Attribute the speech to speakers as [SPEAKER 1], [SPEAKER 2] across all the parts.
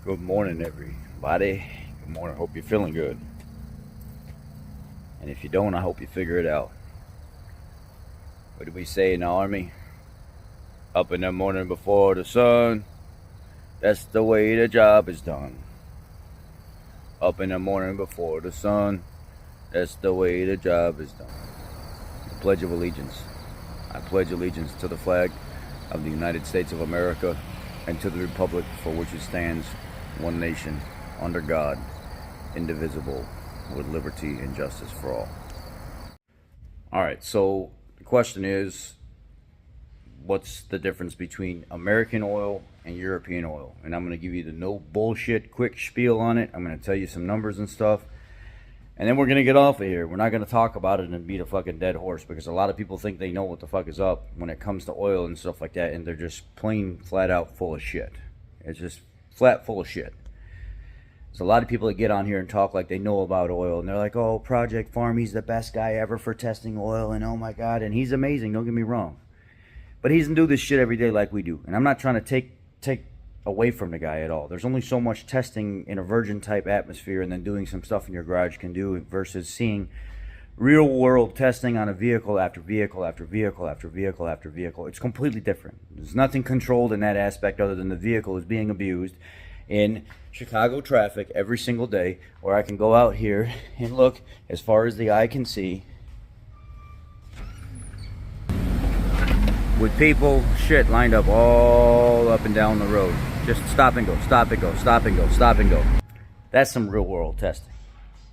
[SPEAKER 1] Good morning, everybody. Good morning. Hope you're feeling good. And if you don't, I hope you figure it out. What do we say in the army? Up in the morning before the sun. That's the way the job is done. Up in the morning before the sun. That's the way the job is done. The Pledge of Allegiance. I pledge allegiance to the flag of the United States of America and to the republic for which it stands, one nation, under God, indivisible, with liberty and justice for all. All right, so the question is, what's the difference between American oil and European oil? And I'm going to give you the no bullshit quick spiel on it. I'm going to tell you some numbers and stuff. And then we're going to get off of here. We're not going to talk about it and beat a fucking dead horse, because a lot of people think they know what the fuck is up when it comes to oil and stuff like that, and they're just plain flat out full of shit. It's just flat full of shit. There's a lot of people that get on here and talk like they know about oil, and they're like, oh, Project Farm, he's the best guy ever for testing oil, and oh my God, and he's amazing, don't get me wrong. But he doesn't do this shit every day like we do. And I'm not trying to take away from the guy at all. There's only so much testing in a virgin type atmosphere and then doing some stuff in your garage can do versus seeing real world testing on a vehicle after vehicle after vehicle after vehicle after vehicle. It's completely different. There's nothing controlled in that aspect other than the vehicle is being abused in Chicago traffic every single day, where I can go out here and look as far as the eye can see with people, shit lined up all up and down the road. Just stop and go, stop and go, stop and go, stop and go. That's some real world testing.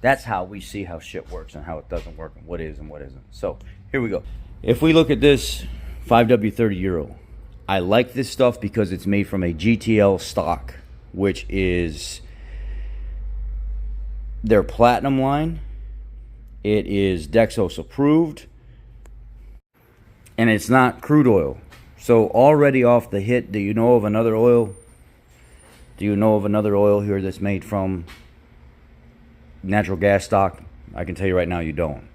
[SPEAKER 1] That's how we see how shit works and how it doesn't work and what is and what isn't. So here we go. If we look at this 5W30 Euro, I like this stuff because it's made from a GTL stock, which is their platinum line. It is Dexos approved, and it's not crude oil. So already off the hit, do you know of another oil? Do you know of another oil here that's made from natural gas stock? I can tell you right now, you don't.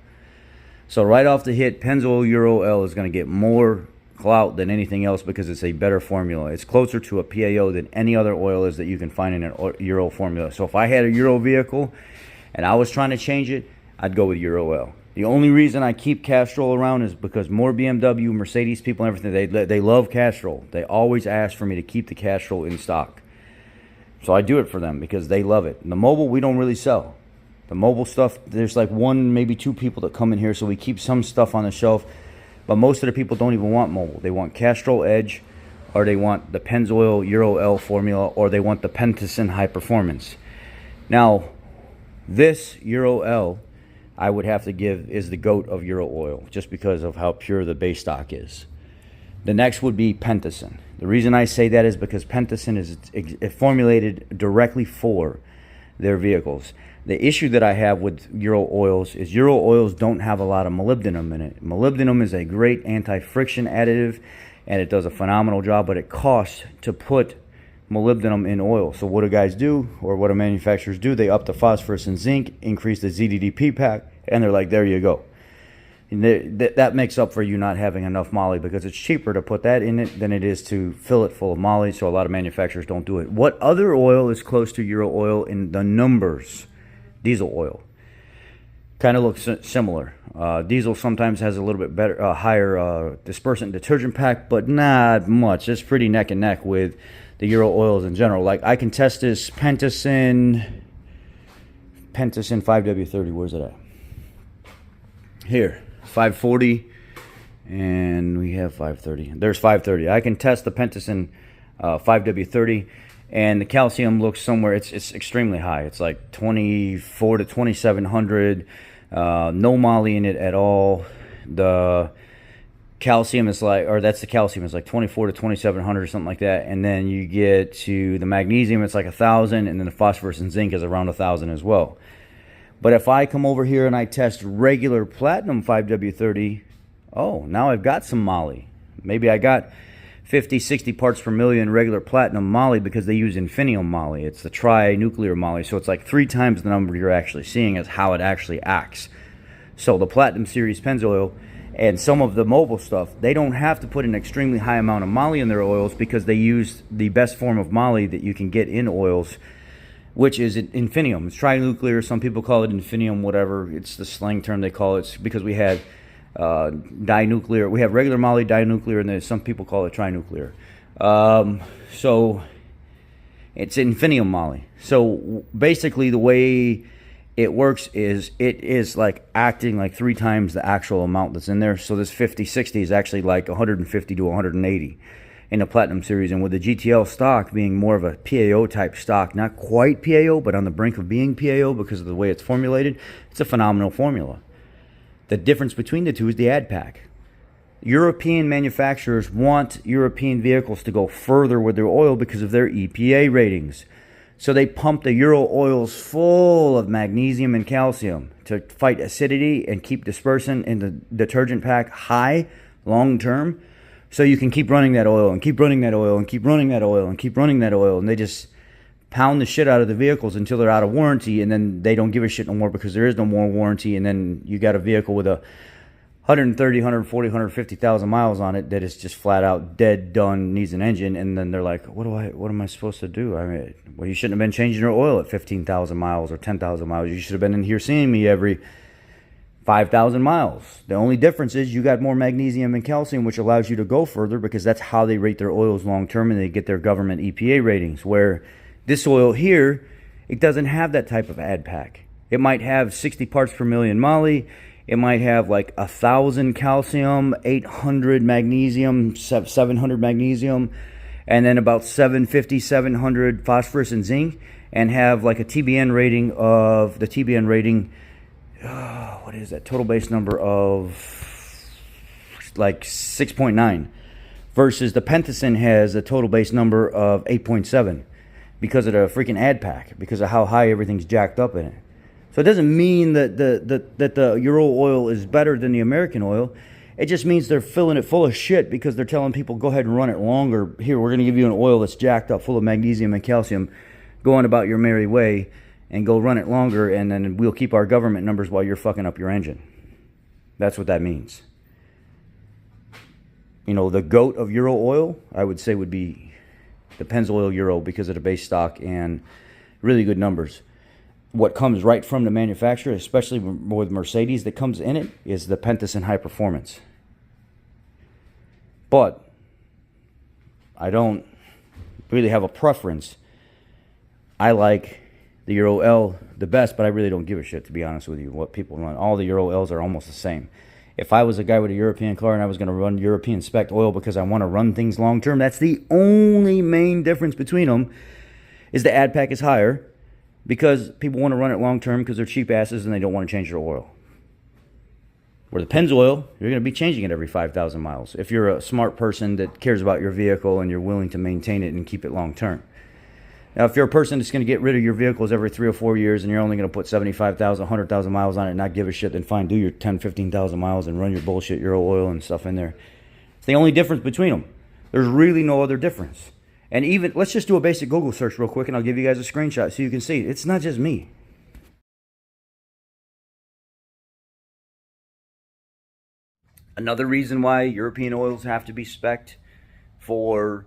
[SPEAKER 1] So right off the hit, Pennzoil Euro L is going to get more clout than anything else because it's a better formula. It's closer to a PAO than any other oil is that you can find in a Euro formula. So if I had a Euro vehicle and I was trying to change it, I'd go with Euro L. The only reason I keep Castrol around is because more BMW, Mercedes people and everything, they love Castrol. They always ask for me to keep the Castrol in stock. So I do it for them because they love it. And the Mobil, we don't really sell. The Mobil stuff, there's like one, maybe two people that come in here, so we keep some stuff on the shelf. But most of the people don't even want Mobil. They want Castrol Edge, or they want the Pennzoil Euro L formula, or they want the Pentacin High Performance. Now, this Euro L, I would have to give, is the GOAT of Euro oil, just because of how pure the base stock is. The next would be Pentacin. The reason I say that is because Pentacin is formulated directly for their vehicles. The issue that I have with Euro oils is Euro oils don't have a lot of molybdenum in it. Molybdenum is a great anti-friction additive, and it does a phenomenal job, but it costs to put molybdenum in oil. So what do guys do, or what do manufacturers do? They up the phosphorus and zinc, increase the ZDDP pack, and they're like, there you go. And that makes up for you not having enough moly, because it's cheaper to put that in it than it is to fill it full of moly, so a lot of manufacturers don't do it. What other oil is close to Euro oil in the numbers? Diesel oil. Kind of looks similar. Diesel sometimes has a little bit better, higher dispersant detergent pack, but not much. It's pretty neck and neck with the Euro oils in general. Like, I can test this Pentacin 5W30. Where's it at? Here, 540, and we have 530. There's 530. I can test the Pentacin 5W30, and the calcium looks somewhere, it's extremely high. It's like 24 to 2700. No moly in it at all. The calcium is like, or that's the calcium, is like 24 to 2700 or something like that. And then you get to the magnesium, it's like 1000, and then the phosphorus and zinc is around 1000 as well. But if I come over here and I test regular platinum 5W30, oh, now I've got some moly. Maybe I got 50, 60 parts per million regular platinum moly, because they use Infinium moly. It's the tri-nuclear moly, so it's like 3 times the number you're actually seeing is how it actually acts. So the Platinum Series Pennzoil And some of the mobile stuff, they don't have to put an extremely high amount of moly in their oils because they use the best form of moly that you can get in oils, which is Infinium. It's trinuclear. Some people call it Infinium, whatever. It's the slang term they call it. It's because we had dinuclear. We have regular moly, dinuclear, and then some people call it trinuclear. So it's Infinium moly. So basically the way it works is it is like acting like 3 times the actual amount that's in there. So this 50-60 is actually like 150 to 180 in the Platinum series. And with the GTL stock being more of a PAO type stock, not quite PAO, but on the brink of being PAO because of the way it's formulated, it's a phenomenal formula. The difference between the two is the ad pack. European manufacturers want European vehicles to go further with their oil because of their EPA ratings. So they pump the Euro oils full of magnesium and calcium to fight acidity and keep dispersant in the detergent pack high long term. So you can keep running that oil and keep running that oil and keep running that oil and keep running that oil. And they just pound the shit out of the vehicles until they're out of warranty. And then they don't give a shit no more because there is no more warranty. And then you got a vehicle with a 130, 140, 150,000 miles on it that is just flat out dead, done, needs an engine, and then they're like, what am I supposed to do? I mean, well, you shouldn't have been changing your oil at 15,000 miles or 10,000 miles. You should have been in here seeing me every 5,000 miles. The only difference is you got more magnesium and calcium, which allows you to go further because that's how they rate their oils long term, and they get their government EPA ratings. Where this oil here, it doesn't have that type of ad pack. It might have 60 parts per million moly. It might have like 1,000 calcium, 800 magnesium, 700 magnesium, and then about 750, 700 phosphorus and zinc, and have like a TBN rating of, the TBN rating, what is that, total base number of like 6.9, versus the Pentacin has a total base number of 8.7 because of the freaking ad pack, because of how high everything's jacked up in it. So it doesn't mean that the Euro oil is better than the American oil. It just means they're filling it full of shit because they're telling people, go ahead and run it longer. Here, we're going to give you an oil that's jacked up full of magnesium and calcium. Go on about your merry way and go run it longer, and then we'll keep our government numbers while you're fucking up your engine. That's what that means. You know, the GOAT of Euro oil, I would say, would be the Pennzoil Euro because of the base stock and really good numbers. What comes right from the manufacturer, especially with Mercedes that comes in it, is the Pentacin High Performance. But I don't really have a preference. I like the Euro L the best, but I really don't give a shit, to be honest with you, what people run. All the Euro Ls are almost the same. If I was a guy with a European car and I was going to run European spec oil because I want to run things long term, that's the only main difference between them, is the ad pack is higher. Because people want to run it long term because they're cheap asses and they don't want to change their oil. Where the Pennzoil, you're going to be changing it every 5,000 miles. If you're a smart person that cares about your vehicle and you're willing to maintain it and keep it long term. Now, if you're a person that's going to get rid of your vehicles every 3 or 4 years and you're only going to put 75,000, 100,000 miles on it and not give a shit, then fine, do your 10, 15,000 miles and run your bullshit Euro oil and stuff in there. It's the only difference between them. There's really no other difference. And even, let's just do a basic Google search real quick and I'll give you guys a screenshot so you can see. It's not just me. Another reason why European oils have to be spec'd for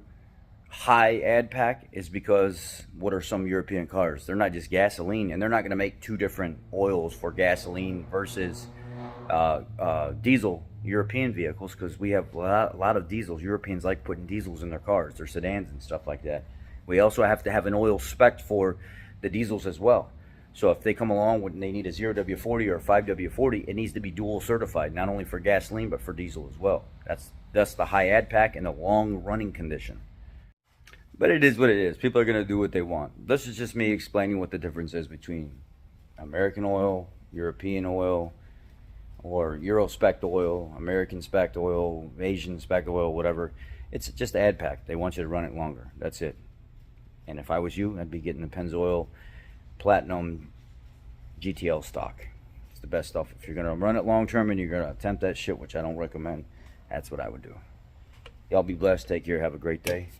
[SPEAKER 1] high ad pack is because what are some European cars? They're not just gasoline, and they're not going to make 2 different oils for gasoline versus diesel European vehicles, because we have a lot of diesels. Europeans like putting diesels in their cars, their sedans and stuff like that. We also have to have an oil spec for the diesels as well. So if they come along when they need a 0W40 or a 5W40, it needs to be dual certified, not only for gasoline but for diesel as well. That's the high ad pack and the long running condition. But it is what it is. People are going to do what they want. This is just me explaining what the difference is between American oil, European oil, or Euro spec oil, American spec oil, Asian spec oil, whatever. It's just ad pack. They want you to run it longer. That's it. And if I was you, I'd be getting the Pennzoil Platinum GTL stock. It's the best stuff. If you're going to run it long term and you're going to attempt that shit, which I don't recommend, that's what I would do. Y'all be blessed. Take care. Have a great day.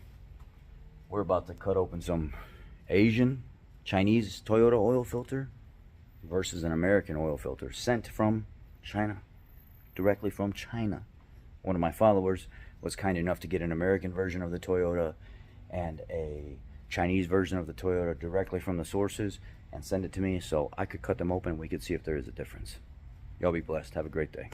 [SPEAKER 1] We're about to cut open some Asian, Chinese Toyota oil filter versus an American oil filter sent from China directly from China. One of my followers was kind enough to get an American version of the Toyota and a Chinese version of the Toyota directly from the sources and send it to me so I could cut them open and we could see if there is a difference. Y'all be blessed. Have a great day.